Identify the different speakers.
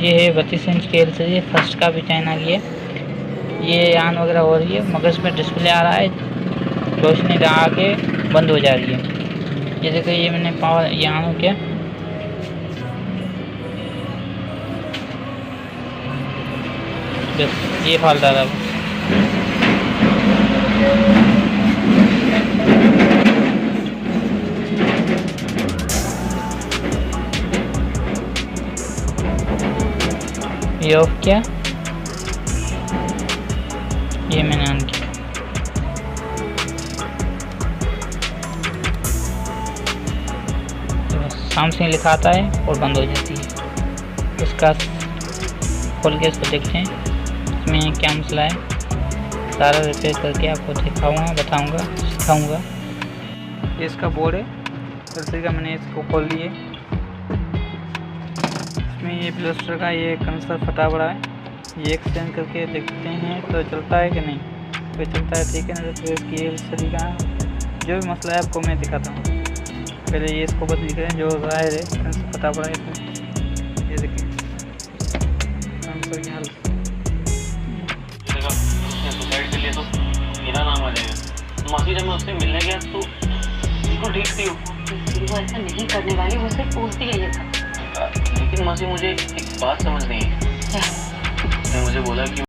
Speaker 1: ये है 32 इंच की LCD, फर्स्ट का भी चैनल ये ऑन वगैरह हो रही है, मगर इसमें डिस्प्ले आ रहा है, रोशनी लगा के बंद हो जा रही है। ये देखो, ये मैंने पावर ये ऑन हो किया, बस ये फाल्ट आ रहा है। ये ऑफ किया, ये मैंने ऑन किया। सैमसंग लिखा आता है और बंद हो जाती है। इसका खोल के इसको देखते हैं इसमें क्या मसला है, सारा रिपेयर करके आपको दिखाऊंगा, बताऊंगा, सिखाऊंगा। ये इसका बोर्ड है LCD का, मैंने इसको खोल लिए। इसमें ये प्लास्टर का ये कंसर फटा पड़ा है, ये एक्सचेंज करके देखते हैं तो चलता है कि नहीं। तो चलता है, ठीक है ना। तो इसकी LCD का जो भी मसला है आपको मैं दिखाता हूँ। पहले ये इसको बदल करें, जो जाहिर है कंसर फटा पड़ा है इसमें। ये देखिए कंसर की हालत।
Speaker 2: सुसाइड के लिए तो मेरा नाम आ जाएगा। मासी जब मैं उससे मिलने गया तो बिल्कुल ठीक थी
Speaker 3: वो ऐसा नहीं करने वाली, वो सिर्फ पूछती है ये सब।
Speaker 2: लेकिन मासी मुझे एक बात समझ नहीं है।
Speaker 3: क्या?
Speaker 2: उसने मुझे बोला कि